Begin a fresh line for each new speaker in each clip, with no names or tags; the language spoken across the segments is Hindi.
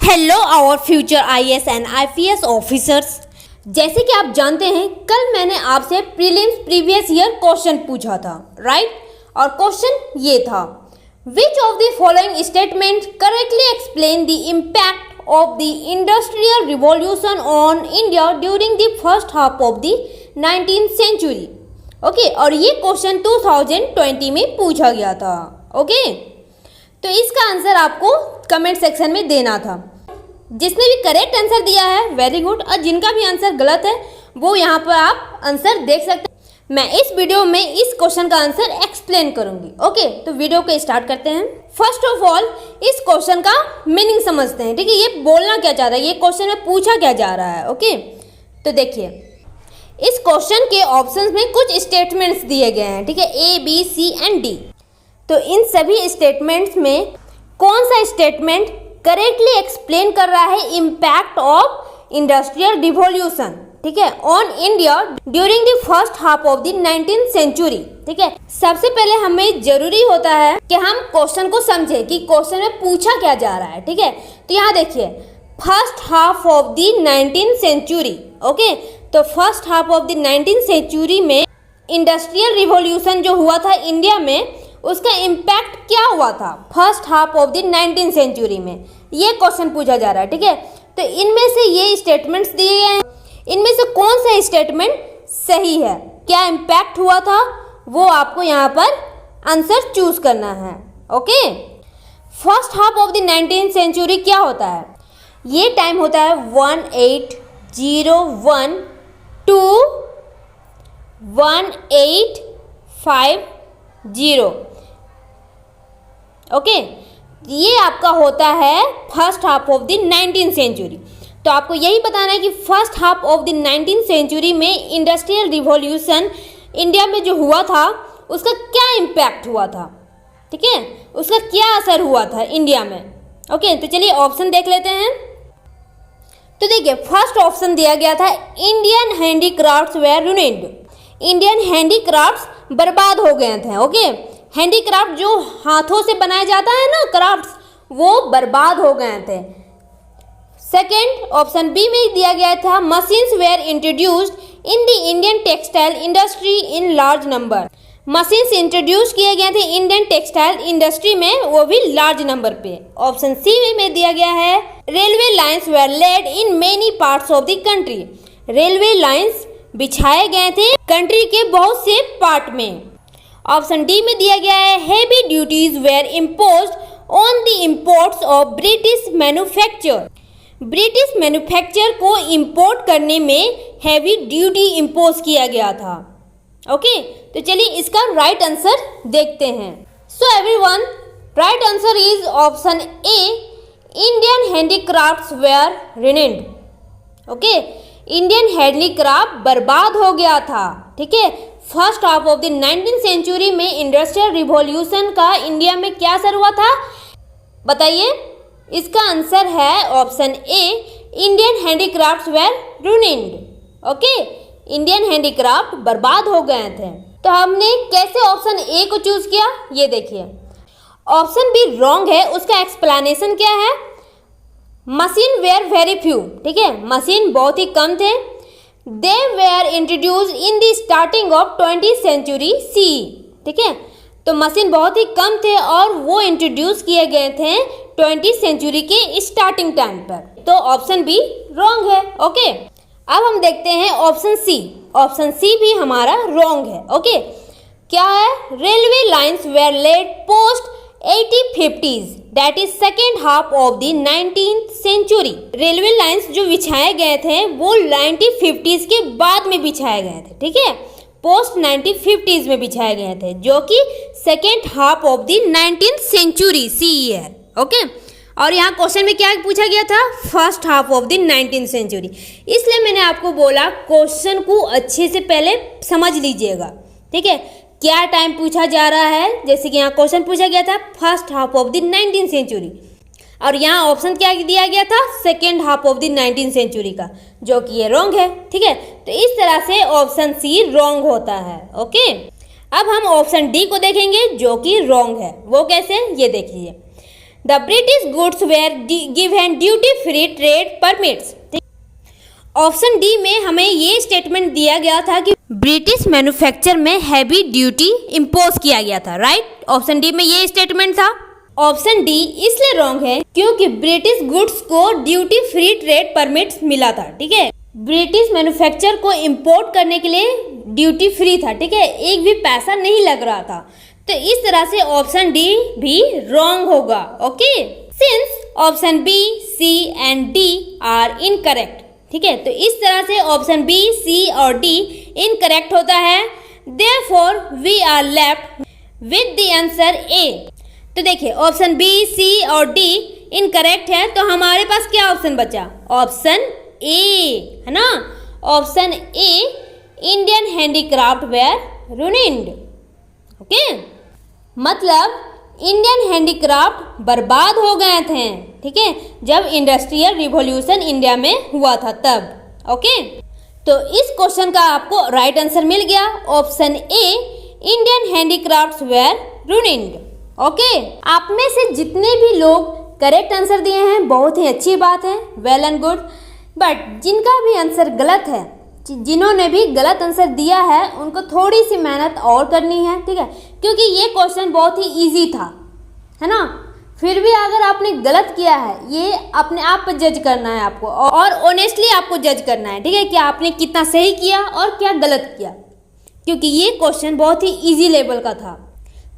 Hello our future IAS and IPS officers. जैसे कि आप जानते हैं, कल मैंने आपसे प्रीलिम्स प्रीवियस ईयर क्वेश्चन पूछा था, राइट? और क्वेश्चन ये था, which of the following statement correctly explain the impact of the industrial revolution on India during the first half of the 19th century. Okay, और ये क्वेश्चन 2020 में पूछा गया था। ओके, तो इसका आंसर आपको कमेंट सेक्शन में देना था। जिसने भी करेक्ट आंसर दिया है वेरी गुड, और जिनका भी आंसर गलत है वो यहाँ पर आप आंसर देख सकते हैं। मैं इस वीडियो में इस क्वेश्चन का आंसर एक्सप्लेन करूंगी। ओके, तो वीडियो को स्टार्ट करते हैं। फर्स्ट ऑफ ऑल इस क्वेश्चन का मीनिंग समझते हैं। ठीक है, ये बोलना क्या चाह रहा है, ये क्वेश्चन में पूछा क्या जा रहा है। ओके, तो देखिए इस क्वेश्चन के ऑप्शंस में कुछ स्टेटमेंट्स दिए गए हैं। ठीक है, A B C and D. तो इन सभी स्टेटमेंट्स में कौन सा स्टेटमेंट करेक्टली एक्सप्लेन कर रहा है इम्पैक्ट ऑफ इंडस्ट्रियल रिवॉल्यूशन, ठीक है, on India during the first half of the 19th century. ठीक है, सबसे पहले हमें जरूरी होता है कि हम क्वेश्चन को समझे कि क्वेश्चन में पूछा क्या जा रहा है। ठीक है, तो यहाँ देखिए first half of the 19th century. Okay, तो first half of the 19th century में इंडस्ट्रियल रिवॉल्यूशन जो हुआ था इंडिया में, उसका इम्पैक्ट क्या हुआ था first half of the 19th century में, ये क्वेश्चन पूछा जा रहा है। ठीक है, तो इनमें से ये स्टेटमेंट्स दिए गए हैं, इनमें से कौन सा स्टेटमेंट सही है, क्या इम्पैक्ट हुआ था, वो आपको यहाँ पर आंसर चूज करना है। Okay, first half of the 19th century क्या होता है, ये टाइम होता है 1801 टू 1850। ओके, ये आपका होता है first half of the 19th century. तो आपको यही बताना है कि first half of the 19th century में इंडस्ट्रियल रिवॉल्यूशन इंडिया में जो हुआ था उसका क्या इम्पैक्ट हुआ था। ठीक है, उसका क्या असर हुआ था इंडिया में। ओके, तो चलिए ऑप्शन देख लेते हैं। तो देखिए फर्स्ट ऑप्शन दिया गया था, Indian handicrafts were ruined. Indian handicrafts बर्बाद हो गए थे। ओके, हैंडीक्राफ्ट जो हाथों से बनाया जाता है ना, क्राफ्ट्स, वो बर्बाद हो गए थे। सेकेंड ऑप्शन बी में दिया गया था, machines were introduced in the Indian textile industry in large number. Machines introduce किए गए थे इंडियन टेक्सटाइल इंडस्ट्री में, वो भी लार्ज नंबर पे। ऑप्शन सी में दिया गया है, railway lines were laid in many parts of the country. Railway lines बिछाए गए थे कंट्री के बहुत से पार्ट में। ऑप्शन डी में दिया गया है, heavy duties were imposed on the imports of British manufacture. British manufacture को इंपोर्ट करने में हेवी ड्यूटी इम्पोज किया गया था। ओके, तो चलिए इसका राइट आंसर देखते हैं। So everyone, right answer is option A, Indian handicrafts were ruined. Okay, Indian handicraft बर्बाद हो गया था। ठीक है, first half of the 19th century में इंडस्ट्रियल रिवॉल्यूशन का इंडिया में क्या असर हुआ था, बताइए। इसका आंसर है option A, Indian handicrafts were ruined. Okay, Indian handicraft बर्बाद हो गए थे। तो हमने कैसे ऑप्शन ए को चूज किया, ये देखिए। ऑप्शन बी रॉन्ग है, उसका एक्सप्लेनेशन क्या है, मशीन वेयर वेरी फ्यू। ठीक है, मशीन बहुत ही कम थे। They were introduce in the starting of 20th century C. ठीक है, तो मशीन बहुत ही कम थे और वो इंट्रोड्यूस किए गए थे 20th सेंचुरी के स्टार्टिंग टाइम पर। तो ऑप्शन बी रॉन्ग है। ओके, अब हम देखते हैं ऑप्शन सी। ऑप्शन सी भी हमारा रॉन्ग है। ओके, क्या है, railway lines were laid post 1850s, that is second half of the 19th century. Railway lines जो बिछाए गए थे वो 1950s के बाद में बिछाए गए थे। ठीक है, पोस्ट 1950s में बिछाए गए थे, जो कि second half of the 19th century सी ईयर। ओके, और यहाँ क्वेश्चन में क्या पूछा गया था, first half of the 19th century. इसलिए मैंने आपको बोला क्वेश्चन को अच्छे से पहले समझ लीजिएगा। ठीक है, क्या टाइम पूछा जा रहा है, जैसे कि यहाँ क्वेश्चन पूछा गया था first half of the 19th century, और यहाँ ऑप्शन क्या दिया गया था, second half of the 19th century का, जो कि ये रॉन्ग है। ठीक है, तो इस तरह से ऑप्शन सी रॉन्ग होता है। ओके, अब हम ऑप्शन डी को देखेंगे जो कि रॉन्ग है। वो कैसे, ये देखिए। The British goods were given duty free trade permits. Option D में हमें ये स्टेटमेंट दिया गया था कि ब्रिटिश मैन्युफैक्चर में हैवी ड्यूटी इम्पोज किया गया था, राइट। ऑप्शन डी में ये स्टेटमेंट था। ऑप्शन डी इसलिए रॉन्ग है क्योंकि ब्रिटिश गुड्स को ड्यूटी फ्री ट्रेड परमिट मिला था, ठीक है। ब्रिटिश मैन्युफैक्चर को इंपोर्ट करने के लिए ड्यूटी फ्री था, ठीक है, एक भी पैसा नहीं लग रहा था। तो इस तरह से ऑप्शन डी भी रॉन्ग होगा, okay. Since option B, C and D are incorrect, ठीक है, तो इस तरह से ऑप्शन बी, सी और डी इनकरेक्ट होता है। Therefore we are left with the answer A. तो देखिए ऑप्शन बी, सी और डी इनकरेक्ट है, तो हमारे पास क्या ऑप्शन बचा? ऑप्शन ए, है ना। Option A, Indian handicraft were ruined, okay. मतलब इंडियन हैंडीक्राफ्ट बर्बाद हो गए थे, ठीक है, जब इंडस्ट्रियल रिवॉल्यूशन इंडिया में हुआ था तब, ओके। तो इस क्वेश्चन का आपको राइट आंसर मिल गया, option A, Indian handicrafts were ruined, okay. आप में से जितने भी लोग करेक्ट आंसर दिए हैं बहुत ही अच्छी बात है, वेल एंड गुड। बट जिनका भी आंसर गलत है, जिन्होंने भी गलत आंसर दिया है, उनको थोड़ी सी मेहनत और करनी है, ठीक है, क्योंकि ये क्वेश्चन बहुत ही इजी था, है ना। फिर भी अगर आपने गलत किया है, ये अपने आप पर जज करना है आपको, और ऑनेस्टली आपको जज करना है, ठीक है, कि आपने कितना सही किया और क्या गलत किया, क्योंकि ये क्वेश्चन बहुत ही ईजी लेवल का था।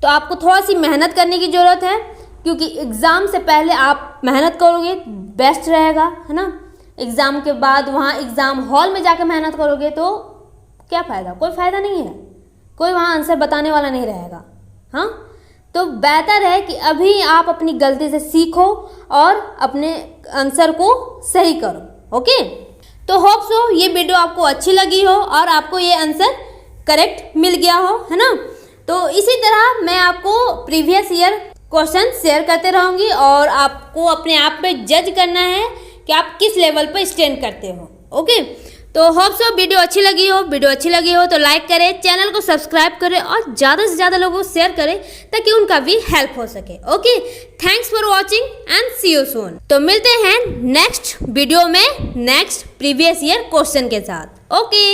तो आपको थोड़ा सी मेहनत करने की ज़रूरत है, क्योंकि एग्ज़ाम से पहले आप मेहनत करोगे बेस्ट रहेगा, है ना। एग्ज़ाम के बाद वहाँ एग्ज़ाम हॉल में जाकर मेहनत करोगे तो क्या फ़ायदा? कोई फ़ायदा नहीं है, कोई वहाँ आंसर बताने वाला नहीं रहेगा, हाँ। तो बेहतर है कि अभी आप अपनी गलती से सीखो और अपने आंसर को सही करो, ओके। तो होप सो ये वीडियो आपको अच्छी लगी हो और आपको ये आंसर करेक्ट मिल गया हो, है ना। तो इसी तरह मैं आपको प्रीवियस ईयर क्वेश्चन शेयर करते रहूँगी और आपको अपने आप पे जज करना है कि आप किस लेवल पर स्टैंड करते हो, ओके। तो होप सो वीडियो अच्छी लगी हो तो लाइक करें, चैनल को सब्सक्राइब करें और ज़्यादा से ज़्यादा लोगों को शेयर करें ताकि उनका भी हेल्प हो सके, okay. Thanks for watching and see you soon. तो मिलते हैं नेक्स्ट वीडियो में नेक्स्ट प्रीवियस ईयर क्वेश्चन के साथ, ओके।